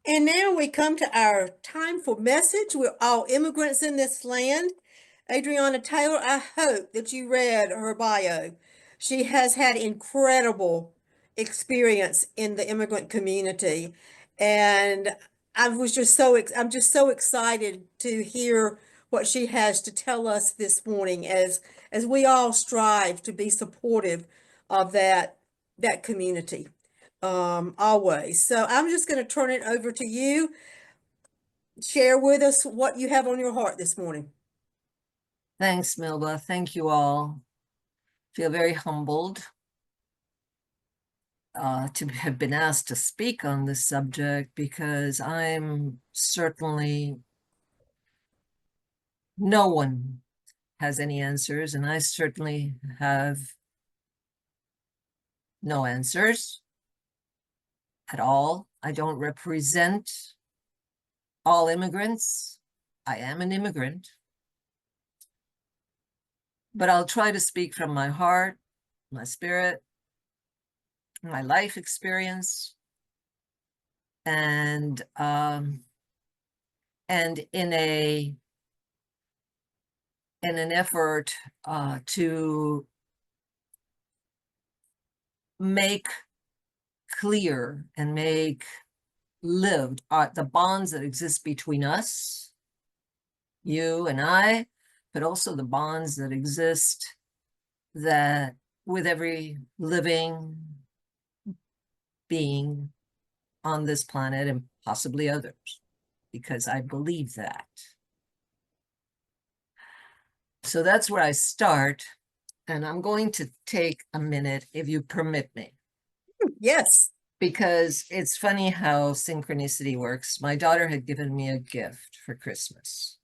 And now we come to our time for message. We're all immigrants in this land. Adriana Taylor, I hope that you read her bio. She has had incredible experience in the immigrant community. And I'm just so excited to hear what she has to tell us this morning as we all strive to be supportive of that community always. So I'm just going to turn it over to you. Share with us what you have on your heart this morning. Thanks, Milba. Thank you all. Feel very humbled to have been asked to speak on this subject because I'm certainly, no one has any answers, and I certainly have no answers at all. I don't represent all immigrants. I am an immigrant. But I'll try to speak from my heart, my spirit, my life experience, and in an effort to make clear and make lived the bonds that exist between us, you and I, but also the bonds that exist that with every living being on this planet and possibly others, because I believe that. So that's where I start, and I'm going to take a minute, if you permit me. Yes. Because it's funny how synchronicity works. My daughter had given me a gift for Christmas.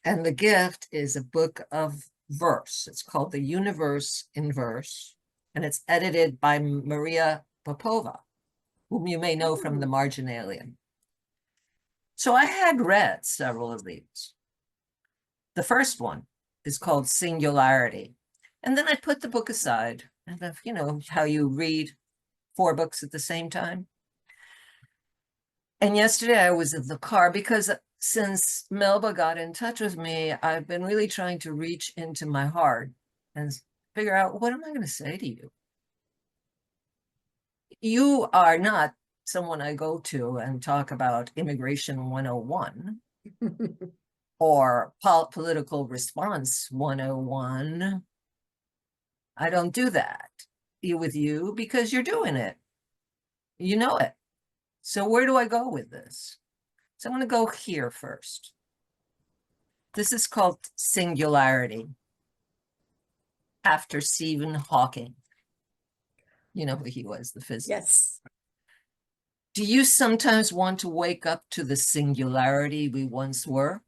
And the gift is a book of verse. It's called The Universe in Verse, and it's edited by Maria Popova, whom you may know from The Marginalia. So I had read several of these. The first one is called Singularity. And then I put the book aside, and you know how you read 4 books at the same time. And yesterday I was in the car because since Melba got in touch with me, I've been really trying to reach into my heart and figure out, what am I going to say to you? You are not someone I go to and talk about Immigration 101 or political response 101. I don't do that with you because you're doing it. You know it. So where do I go with this? So I'm going to go here first. This is called Singularity, after Stephen Hawking. You know who he was, the physicist. Yes. Do you sometimes want to wake up to the singularity we once were?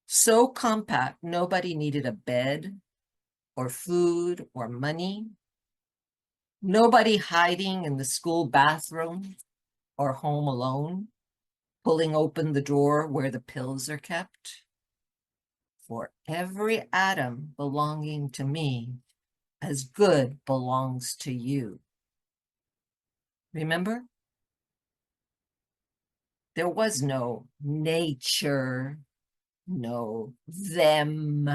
So compact, nobody needed a bed or food or money. Nobody hiding in the school bathroom or home alone, pulling open the drawer where the pills are kept. For every atom belonging to me, as good belongs to you. Remember? There was no nature, no them,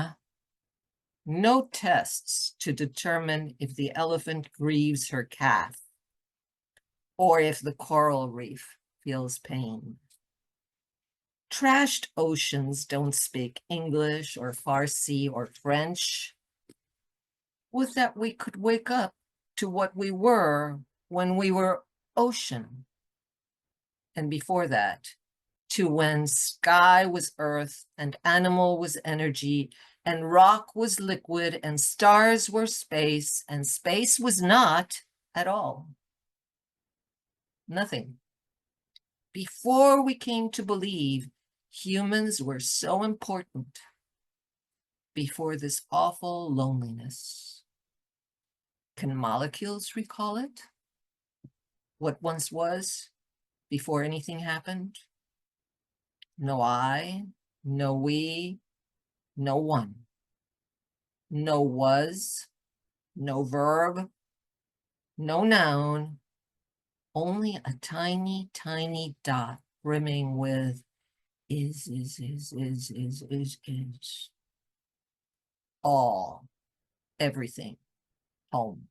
no tests to determine if the elephant grieves her calf or if the coral reef feels pain. Trashed oceans don't speak English or Farsi or French. With that, we could wake up to what we were when we were ocean. And before that, to when sky was earth and animal was energy and rock was liquid and stars were space and space was not at all. Nothing. Before we came to believe humans were so important, before this awful loneliness. Can molecules recall it? What once was before anything happened? No I, no we, no one. No was, no verb, no noun, only a tiny, tiny dot brimming with is all, everything, home.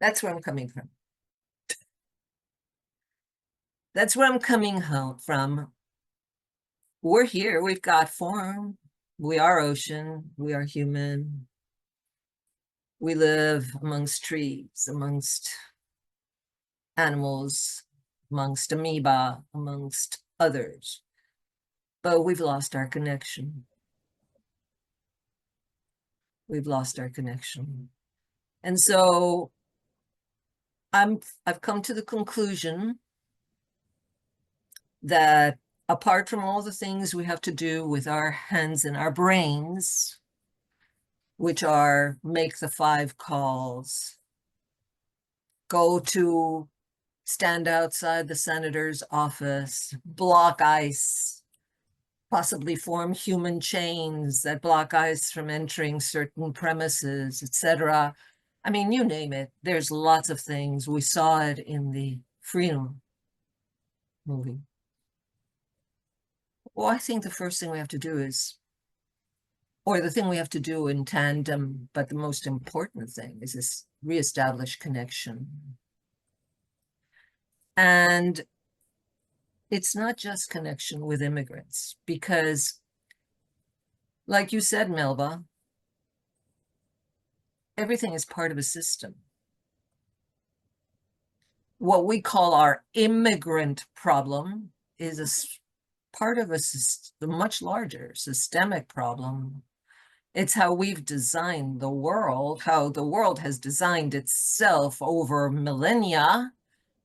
That's where I'm coming from. That's where I'm coming home from. We're here, we've got form, we are ocean, we are human. We live amongst trees, amongst animals, amongst amoeba, amongst others. But we've lost our connection. We've lost our connection. And so I've come to the conclusion that apart from all the things we have to do with our hands and our brains, which are make the 5 calls, stand outside the senator's office, block ICE, possibly form human chains that block ICE from entering certain premises, etc. I mean, you name it. There's lots of things. We saw it in the Freedom movie. Well, I think the first thing we have to do is, or the thing we have to do in tandem, but the most important thing is this reestablish connection. And it's not just connection with immigrants, because like you said, Melba, everything is part of a system. What we call our immigrant problem is part of a much larger systemic problem. It's how we've designed the world, how the world has designed itself over millennia,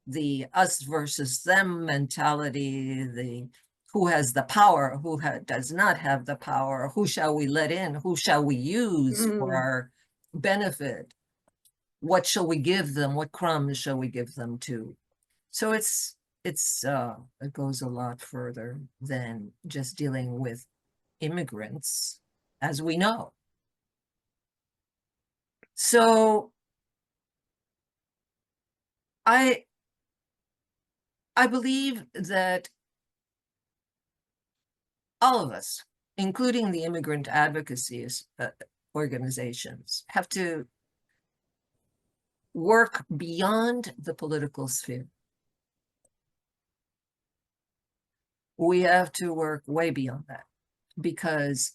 the us versus them mentality, the who has the power, who does not have the power, who shall we let in, who shall we use for our benefit, what shall we give them, what crumbs shall we give them to. So it goes a lot further than just dealing with immigrants, as we know. So I believe that all of us, including the immigrant advocacy organizations, have to work beyond the political sphere. We have to work way beyond that, because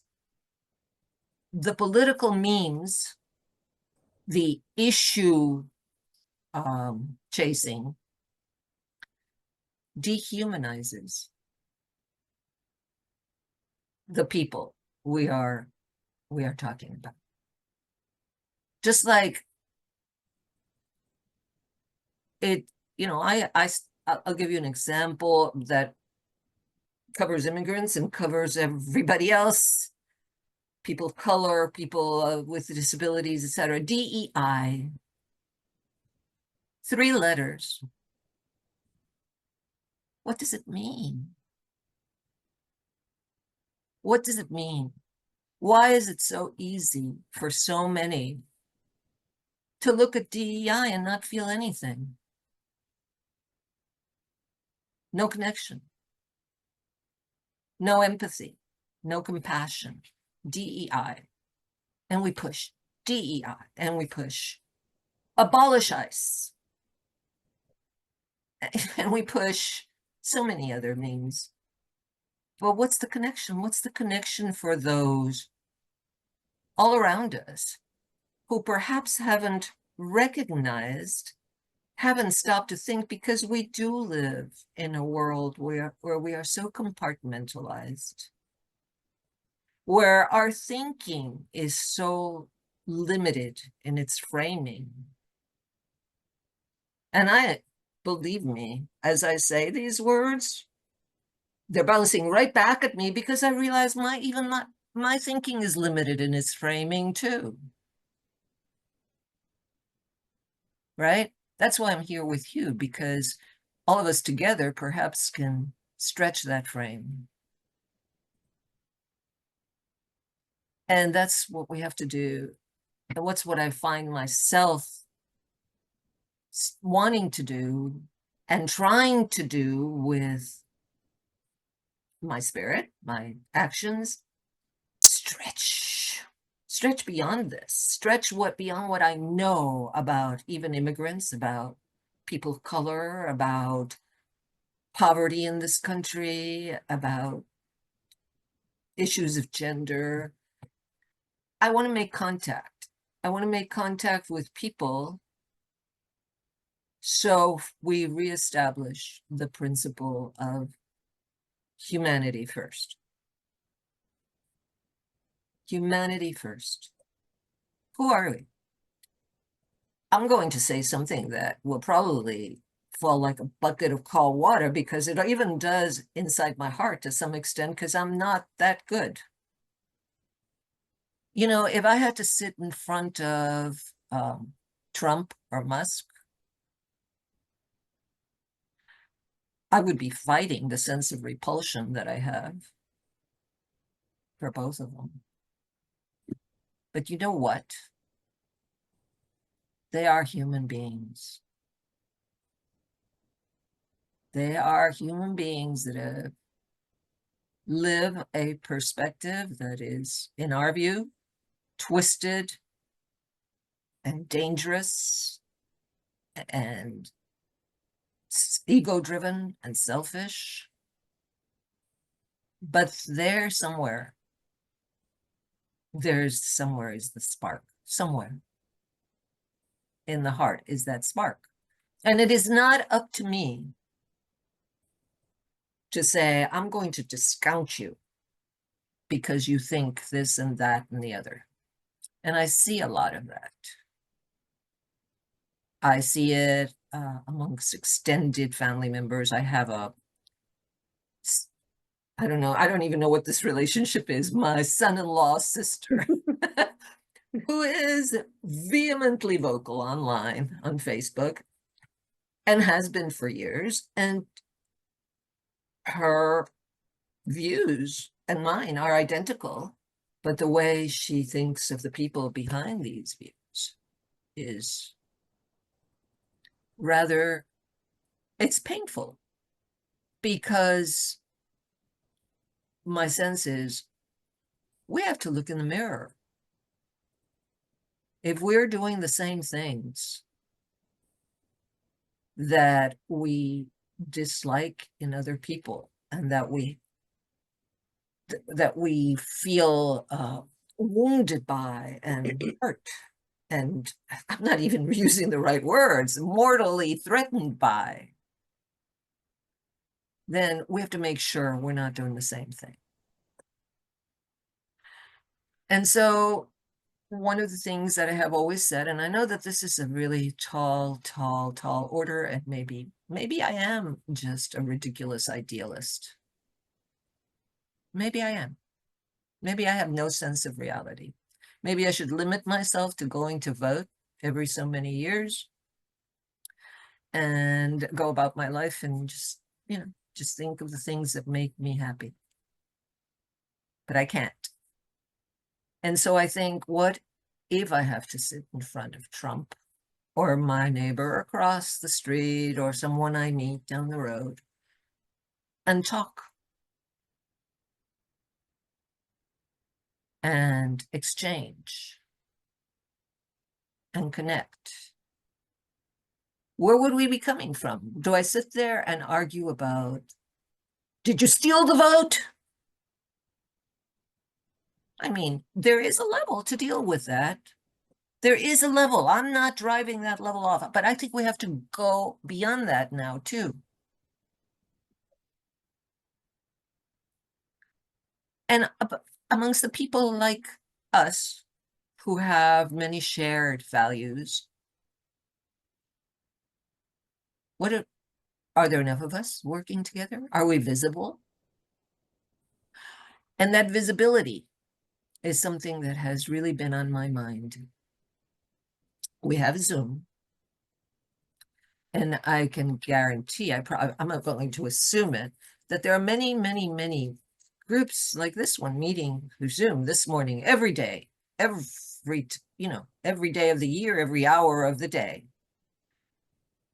the political means, the issue chasing, dehumanizes the people we are talking about. Just like it, I'll give you an example that covers immigrants and covers everybody else, people of color, people with disabilities, etc. DEI, 3 letters. What does it mean? What does it mean? Why is it so easy for so many to look at DEI and not feel anything? No connection, no empathy, no compassion. DEI. And we push DEI, and we push abolish ICE. And we push so many other means. But what's the connection? What's the connection for those all around us who perhaps haven't recognized, haven't stopped to think, because we do live in a world where we are so compartmentalized, where our thinking is so limited in its framing. And believe me, as I say these words, they're bouncing right back at me, because I realize my thinking is limited in its framing too. Right? That's why I'm here with you, because all of us together perhaps can stretch that frame. And that's what we have to do. And what's what I find myself wanting to do and trying to do with my spirit, my actions, stretch beyond this, stretch beyond what I know about even immigrants, about people of color, about poverty in this country, about issues of gender. I want to make contact. I want to make contact with people so we reestablish the principle of humanity first. Humanity first. Who are we? I'm going to say something that will probably fall like a bucket of cold water, because it even does inside my heart to some extent, because I'm not that good. You know, if I had to sit in front of Trump or Musk, I would be fighting the sense of repulsion that I have for both of them. But you know what? They are human beings. They are human beings that live a perspective that is, in our view, twisted and dangerous and ego-driven and selfish. But there's somewhere is the spark. Somewhere in the heart is that spark. And it is not up to me to say, I'm going to discount you because you think this and that and the other. And I see a lot of that. I see it amongst extended family members. I have I don't know, I don't even know what this relationship is. My son-in-law's sister, who is vehemently vocal online on Facebook and has been for years. And her views and mine are identical, but the way she thinks of the people behind these views is rather, it's painful, because my sense is we have to look in the mirror. If we're doing the same things that we dislike in other people and that we feel wounded by and hurt, and I'm not even using the right words, mortally threatened by, then we have to make sure we're not doing the same thing. And so one of the things that I have always said, and I know that this is a really tall order, and maybe I am just a ridiculous idealist. Maybe I am. Maybe I have no sense of reality. Maybe I should limit myself to going to vote every so many years and go about my life and just think of the things that make me happy. But I can't. And so I think, what if I have to sit in front of Trump or my neighbor across the street or someone I meet down the road and talk and exchange and connect? Where would we be coming from? Do I sit there and argue about, did you steal the vote? I mean, there is a level to deal with that. There is a level. I'm not driving that level off, but I think we have to go beyond that now too. And amongst the people like us who have many shared values, are there enough of us working together? Are we visible? And that visibility is something that has really been on my mind. We have Zoom, and I can guarantee, I'm not going to assume it, that there are many groups like this one meeting through Zoom this morning, every day, every day of the year, every hour of the day.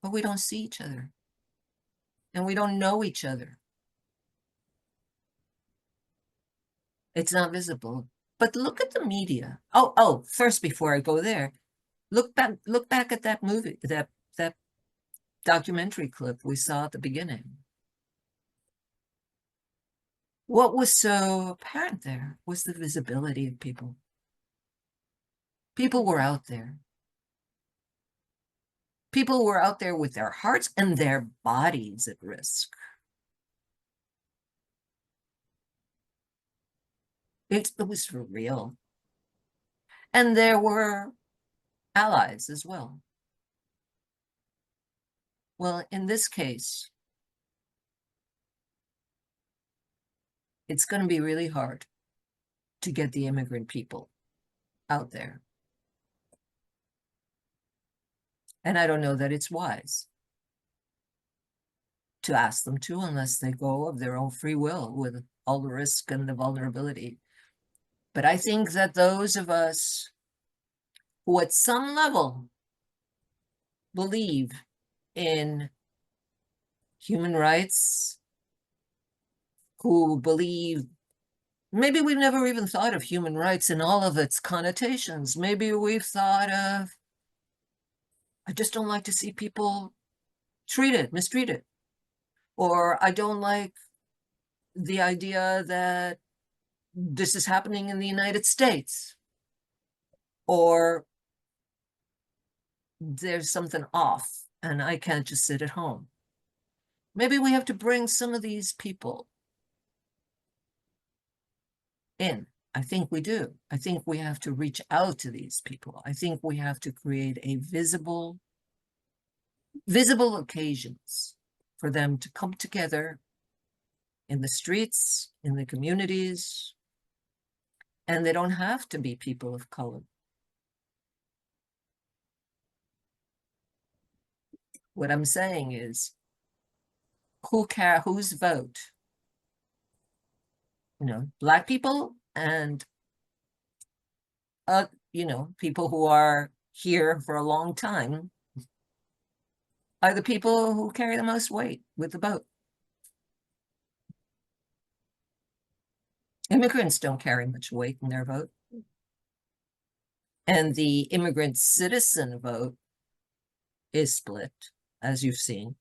But we don't see each other. And we don't know each other. It's not visible. But look at the media. First, before I go there, look back at that movie, that documentary clip we saw at the beginning. What was so apparent there was the visibility of people. People were out there. People were out there with their hearts and their bodies at risk. It was for real. And there were allies as well. Well, in this case, it's going to be really hard to get the immigrant people out there. And I don't know that it's wise to ask them to, unless they go of their own free will with all the risk and the vulnerability. But I think that those of us who at some level believe in human rights, who believe, maybe we've never even thought of human rights in all of its connotations. Maybe we've thought of, I just don't like to see people mistreated. Or I don't like the idea that this is happening in the United States. Or there's something off and I can't just sit at home. Maybe we have to bring some of these people in. I think we do. I think we have to reach out to these people. I think we have to create a visible occasions for them to come together in the streets, in the communities, and they don't have to be people of color. What I'm saying is, whose vote? Black people and people who are here for a long time are the people who carry the most weight with the vote. Immigrants don't carry much weight in their vote. And the immigrant citizen vote is split, as you've seen.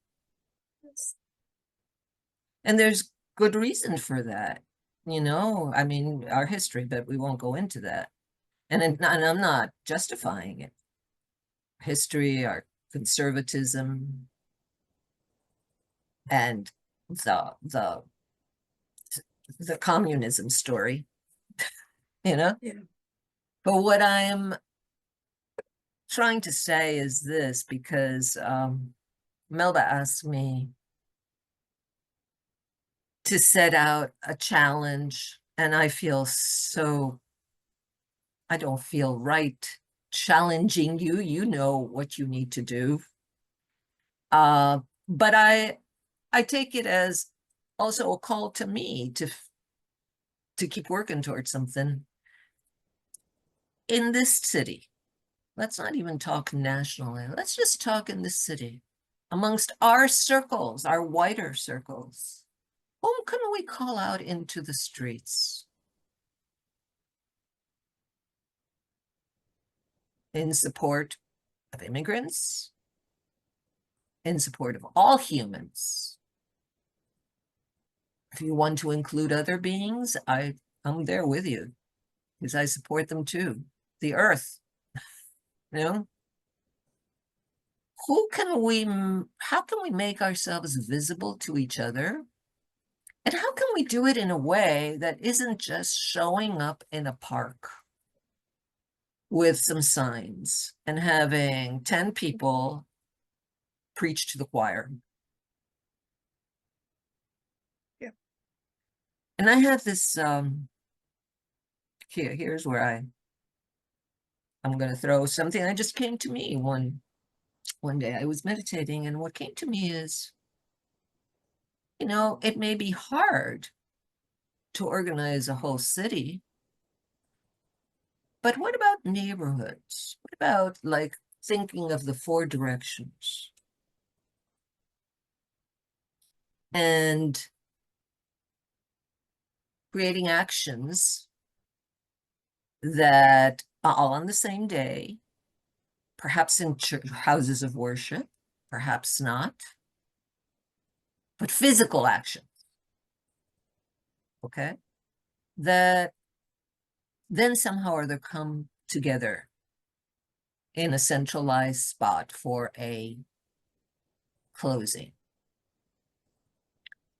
And there's good reason for that. I mean, our history, but we won't go into that. And I'm not justifying it. History, our conservatism, and the communism story, Yeah. But what I'm trying to say is this, because Melba asked me to set out a challenge, and I don't feel right challenging you. You know what you need to do. But I take it as also a call to me to keep working towards something in this city. Let's not even talk nationally. Let's just talk in this city, amongst our circles, our wider circles. Whom can we call out into the streets in support of immigrants, in support of all humans? If you want to include other beings, I'm there with you, because I support them too. The earth, How can we make ourselves visible to each other? And how can we do it in a way that isn't just showing up in a park with some signs and having 10 people preach to the choir? Yeah. And I have this, here's where I'm going to throw something that just came to me one day. I was meditating, and what came to me is, it may be hard to organize a whole city. But what about neighborhoods? What about like thinking of the four directions? And creating actions that are all on the same day, perhaps in houses of worship, perhaps not, but physical actions, okay? That then somehow or other come together in a centralized spot for a closing.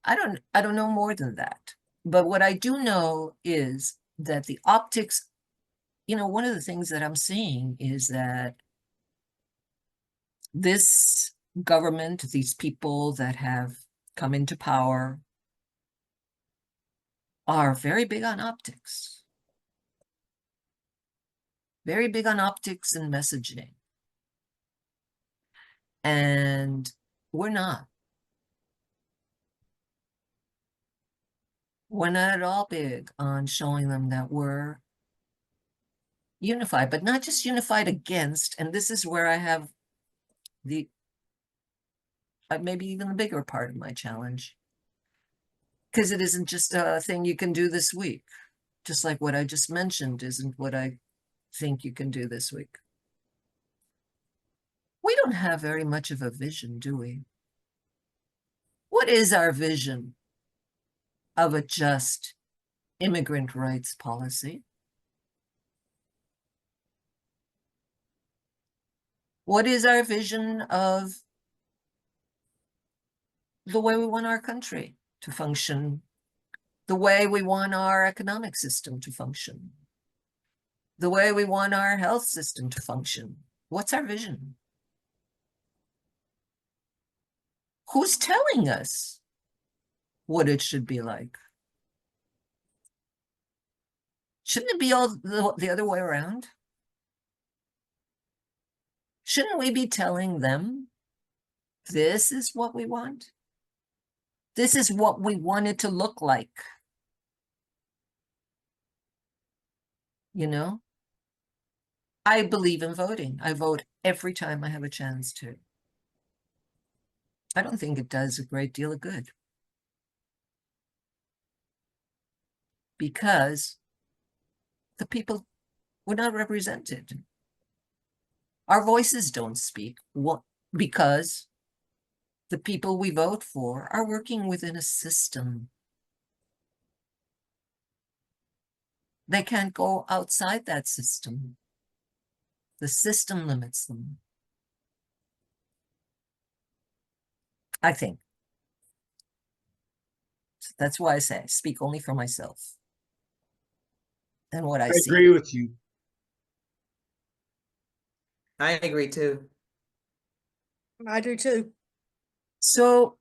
I don't know more than that. But what I do know is that the optics, one of the things that I'm seeing is that this government, these people that have come into power, are very big on optics. Very big on optics and messaging. And we're not. We're not at all big on showing them that we're unified, but not just unified against, and this is where I have the maybe even the bigger part of my challenge, because it isn't just a thing you can do this week, just like what I just mentioned isn't what I think you can do this week. We don't have very much of a vision, do we? What is our vision of a just immigrant rights policy? What is our vision of the way we want our country to function, the way we want our economic system to function, the way we want our health system to function? What's our vision? Who's telling us what it should be like? Shouldn't it be all the other way around? Shouldn't we be telling them, this is what we want? This is what we want it to look like. I believe in voting. I vote every time I have a chance to. I don't think it does a great deal of good. Because the people were not represented. Our voices don't speak. What? Because the people we vote for are working within a system. They can't go outside that system. The system limits them. I think. That's why I say I speak only for myself and what I I see. agree with you. I agree too. I do too. So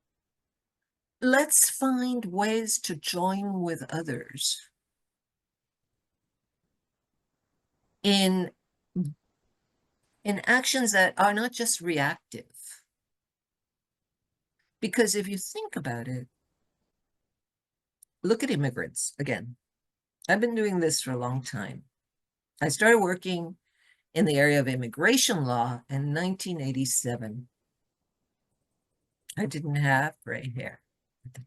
let's find ways to join with others in actions that are not just reactive. Because if you think about it, look at immigrants again. I've been doing this for a long time. I started working in the area of immigration law in 1987. I didn't have gray hair at the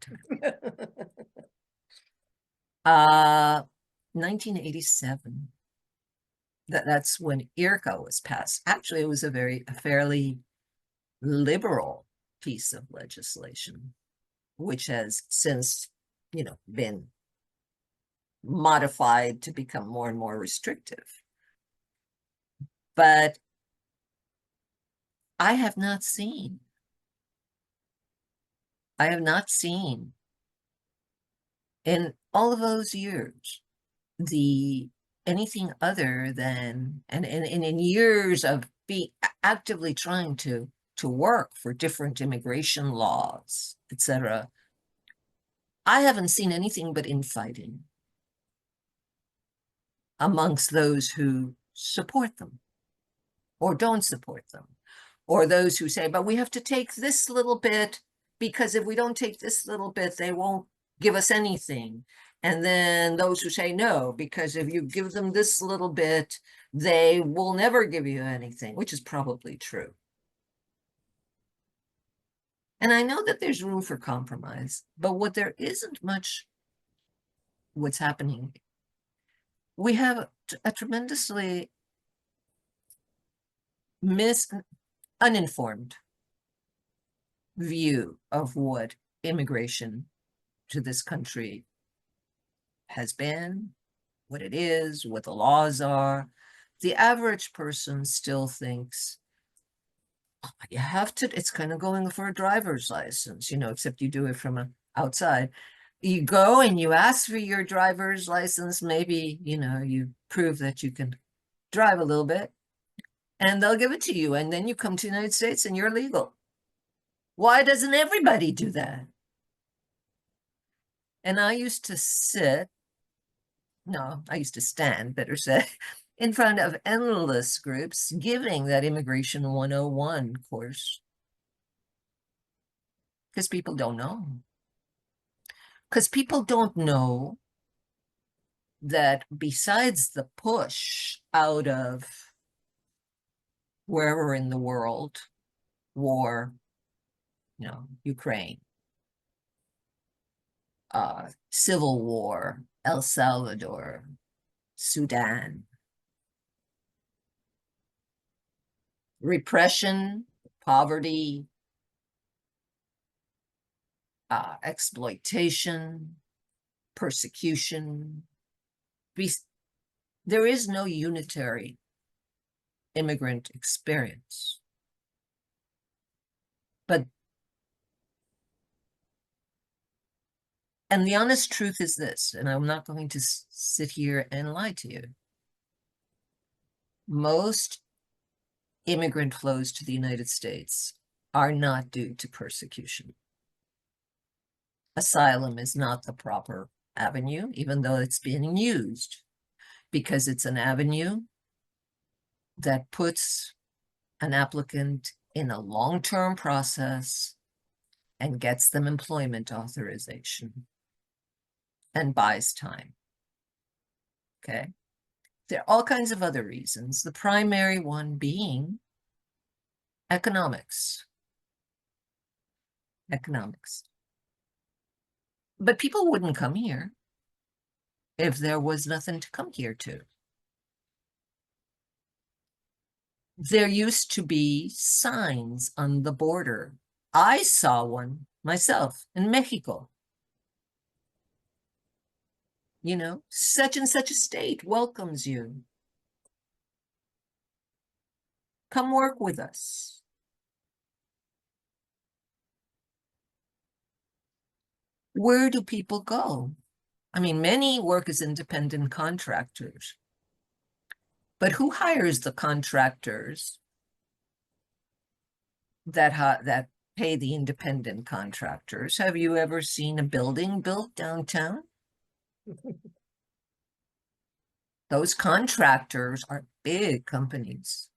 time. 1987. That's when IRCA was passed. Actually, it was a fairly liberal piece of legislation, which has since, been modified to become more and more restrictive. But I have not seen in all of those years anything other than, and in years of being actively trying to work for different immigration laws, etc., I haven't seen anything but infighting amongst those who support them or don't support them, or those who say, but we have to take this little bit, because if we don't take this little bit, they won't give us anything. And then those who say no, because if you give them this little bit, they will never give you anything, which is probably true. And I know that there's room for compromise, but what there isn't much what's happening. We have a tremendously uninformed view of what immigration to this country has been, what it is, what the laws are. The average person still thinks, oh, you have to, it's kind of going for a driver's license, except you do it from outside. You go and you ask for your driver's license, maybe, you prove that you can drive a little bit, and they'll give it to you, and then you come to the United States and you're legal. Why doesn't everybody do that? And I used to stand, better say, in front of endless groups giving that Immigration 101 course. Because people don't know. Because people don't know that besides the push out of wherever in the world, war, Ukraine, civil war, El Salvador, Sudan, repression, poverty, exploitation, persecution. There is no unitary immigrant experience. And the honest truth is this, and I'm not going to sit here and lie to you. Most immigrant flows to the United States are not due to persecution. Asylum is not the proper avenue, even though it's being used, because it's an avenue that puts an applicant in a long-term process and gets them employment authorization and buys time. Okay. There are all kinds of other reasons, the primary one being economics. But people wouldn't come here if there was nothing to come here to. There used to be signs on the border. I saw one myself in Mexico. Such and such a state welcomes you. Come work with us. Where do people go? I mean, many work as independent contractors. But who hires the contractors that pay the independent contractors? Have you ever seen a building built downtown? Those contractors are big companies.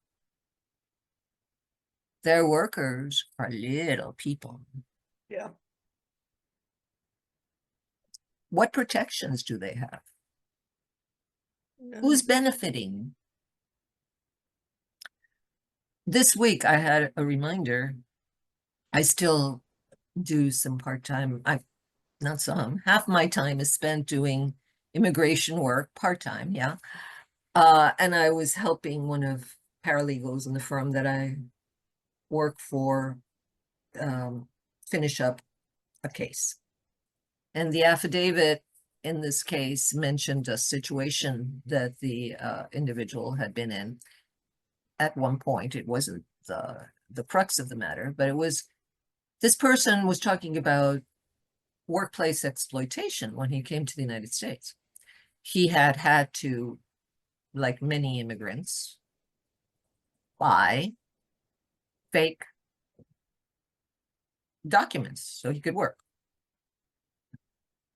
Their workers are little people. Yeah. What protections do they have? No. Who's benefiting? This week I had a reminder. I still do some part-time, not some, half my time is spent doing immigration work, part-time, yeah. And I was helping one of paralegals in the firm that I work for finish up a case. And the affidavit in this case mentioned a situation that the individual had been in at one point. It wasn't the crux of the matter, but it was, this person was talking about workplace exploitation when he came to the United States. He had to, like many immigrants, buy fake documents so he could work.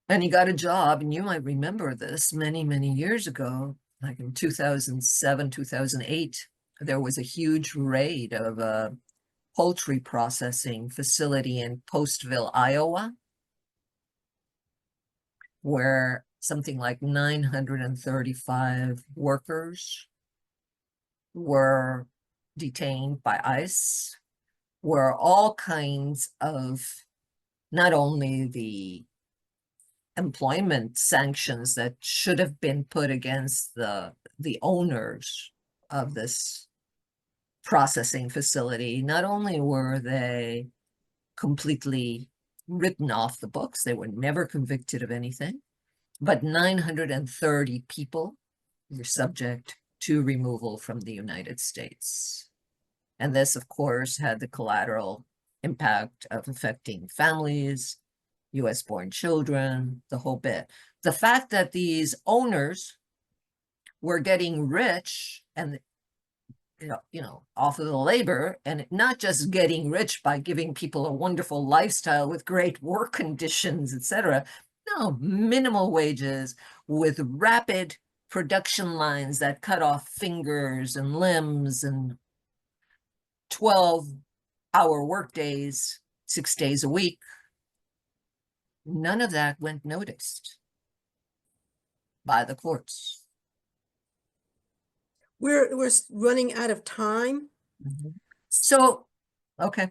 And he got a job, and you might remember this many, many years ago, like in 2007, 2008, there was a huge raid of a poultry processing facility in Postville, Iowa, where something like 935 workers were detained by ICE, where all kinds of, not only the employment sanctions that should have been put against the owners of this processing facility, not only were they completely written off the books, they were never convicted of anything, but 930 people were subject to removal from the United States. And this, of course, had the collateral impact of affecting families, US-born children, the whole bit. The fact that these owners were getting rich and off of the labor, and not just getting rich by giving people a wonderful lifestyle with great work conditions, etc. No, minimal wages with rapid production lines that cut off fingers and limbs, and 12-hour workdays, 6 days a week. None of that went noticed by the courts. We're running out of time. So, okay,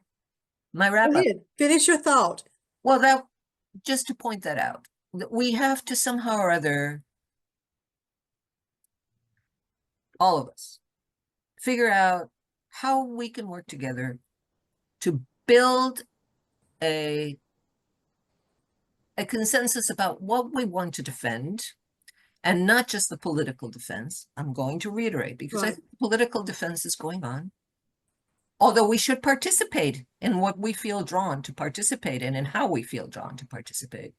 my wrap Go up. ahead. Finish your thought. Well, that, just to point that out, that we have to somehow or other, all of us, figure out how we can work together to build a consensus about what we want to defend, and not just the political defense. I'm going to reiterate, because I Right. think political defense is going on. Although we should participate in what we feel drawn to participate in and how we feel drawn to participate.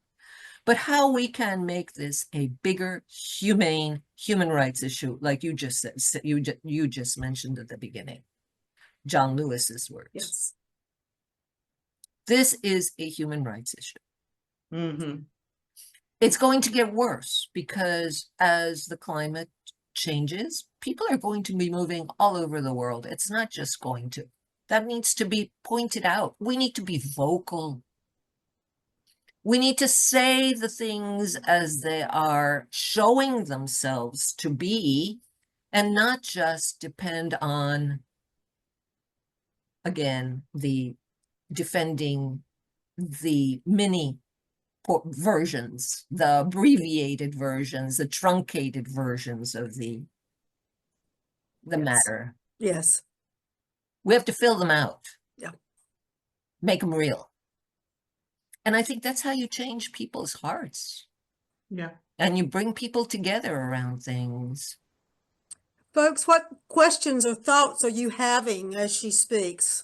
But how we can make this a bigger, humane human rights issue, like you just said, you just mentioned at the beginning, John Lewis's words. Yes. This is a human rights issue. Mm-hmm. It's going to get worse, because as the climate changes, people are going to be moving all over the world. It's not just going to. That needs to be pointed out. We need to be vocal. We need to say the things as they are showing themselves to be, and not just depend on, again, the defending the mini versions, the abbreviated versions, the truncated versions of the Yes. matter. Yes. We have to fill them out. Yeah. Make them real. And I think that's how you change people's hearts. Yeah. And you bring people together around things. Folks, what questions or thoughts are you having as she speaks?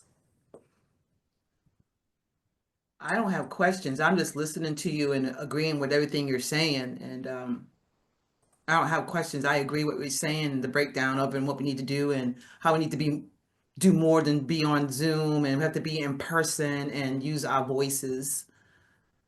I don't have questions. I'm just listening to you and agreeing with everything you're saying. And I don't have questions. I agree with what you're saying, the breakdown of and what we need to do, and how we need to do more than be on Zoom, and we have to be in person and use our voices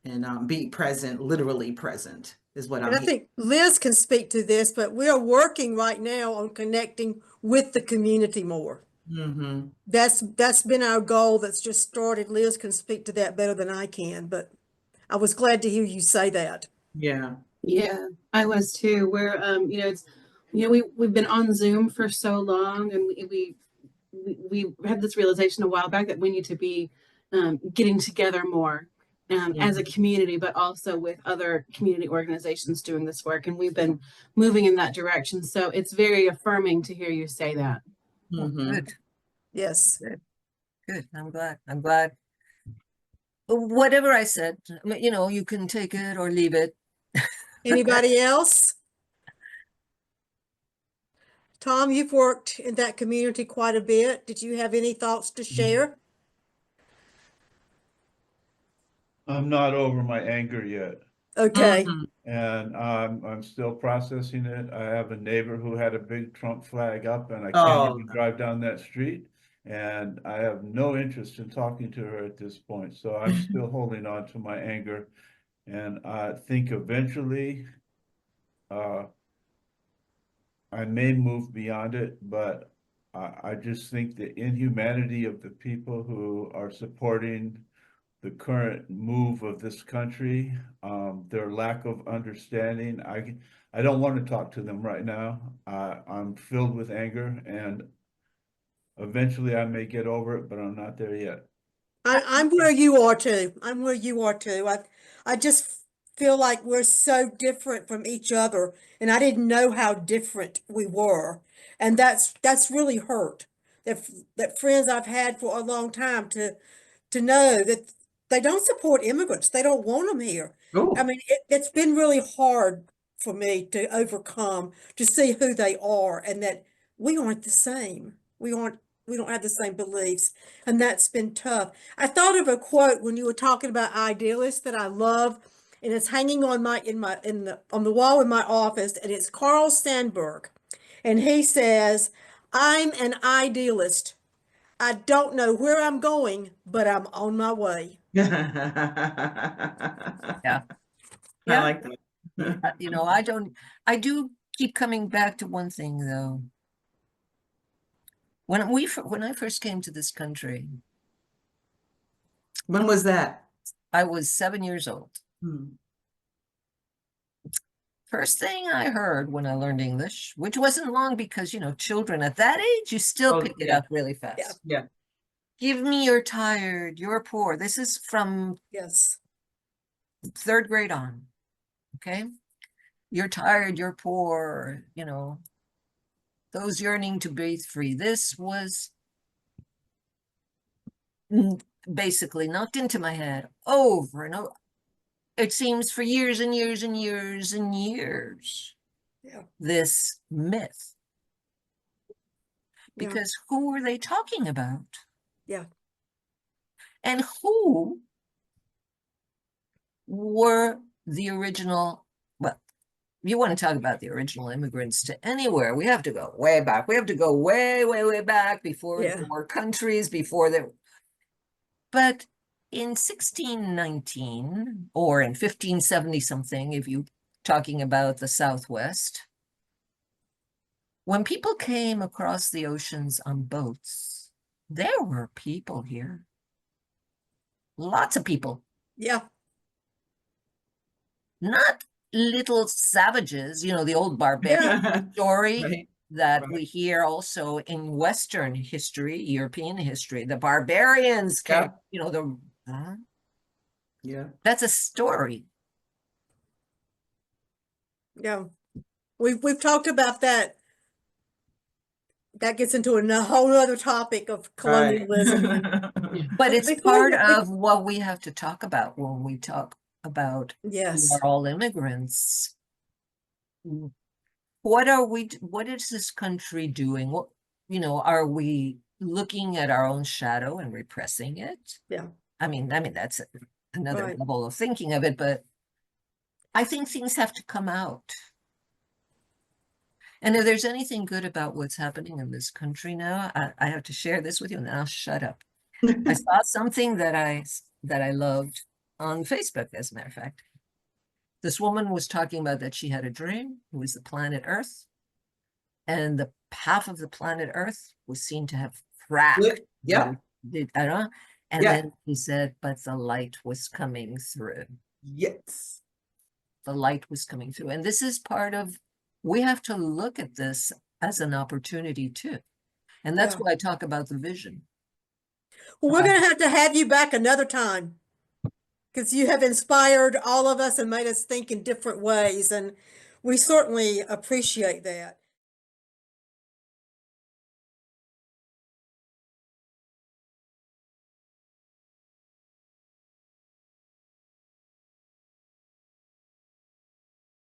and be present, literally present is what And I'm I think Liz can speak to this, but we are working right now on connecting with the community more. Mm-hmm. That's been our goal that's just started. Liz can speak to that better than I can, but I was glad to hear you say that. Yeah. Yeah, I was too. We're we've been on Zoom for so long, and we had this realization a while back that we need to be getting together more as a community, but also with other community organizations doing this work, and we've been moving in that direction. So it's very affirming to hear you say that. Mm-hmm. Good, Yes. good. I'm glad. Whatever I said, you can take it or leave it. Anybody else? Tom, you've worked in that community quite a bit. Did you have any thoughts to share? I'm not over my anger yet, Okay. Mm-hmm. and I'm still processing it. I have a neighbor who had a big Trump flag up, and I Oh, can't even no. drive down that street, and I have no interest in talking to her at this point. So I'm still holding on to my anger, and I think eventually I may move beyond it, but I just think the inhumanity of the people who are supporting the current move of this country, their lack of understanding. I don't want to talk to them right now. I'm filled with anger, and eventually I may get over it, but I'm not there yet. I'm where you are too. I'm where you are too. I just feel like we're so different from each other, and I didn't know how different we were, and that's really hurt. That friends I've had for a long time to know that they don't support immigrants. They don't want them here. I Oh, mean, it's been really hard for me to overcome, to see who they are and that we aren't the same. We don't have the same beliefs, and that's been tough. I thought of a quote when you were talking about idealists that I love, and it's hanging on on the wall in my office, and it's Carl Sandburg. And he says, "I'm an idealist. I don't know where I'm going, but I'm on my way." Yeah. I Yeah. like that. You know, I do keep coming back to one thing though. When I first came to this country, When was that? I was 7 years old. Hmm. First thing I heard when I learned English, which wasn't long because, you know, children at that age, you still Oh, pick it yeah. up really fast. Yeah. Give me you're tired, you're poor. This is from Yes. 3rd grade on. Okay. You're tired, you're poor, you know, those yearning to breathe free. This was basically knocked into my head over and over. It seems for years and years and years and years. Yeah. This myth. Yeah. Because who are they talking about? Yeah. And who were the original, well, you want to talk about the original immigrants to anywhere, we have to go way back. We have to go way, way, way back before Yeah. there were countries, before there. But in 1619 or in 1570 something, if you talking about the Southwest, when people came across the oceans on boats, there were people here. Lots of people. Yeah. Not little savages, you know, the old barbarian story Right. that Right. we hear also in Western history, European history. The barbarians came, Yeah. you know, Yeah. that's a story. Yeah. We've talked about that. That gets into a whole other topic of colonialism. But it's Before part you, of what we have to talk about when we talk about we yes. are all immigrants. What is this country doing? What, you know, are we looking at our own shadow and repressing it? Yeah. I mean, that's another Right. level of thinking of it, but I think things have to come out. And if there's anything good about what's happening in this country now, I have to share this with you and then I'll shut up. I saw something that I loved on Facebook, as a matter of fact. This woman was talking about that she had a dream. It was the planet Earth. And the half of the planet Earth was seen to have cracked. Yeah. I don't know. And Yeah. then he said, but the light was coming through. Yes. The light was coming through. And this is part of, we have to look at this as an opportunity too. And that's Yeah. why I talk about the vision. Well, we're going to have you back another time because you have inspired all of us and made us think in different ways. And we certainly appreciate that.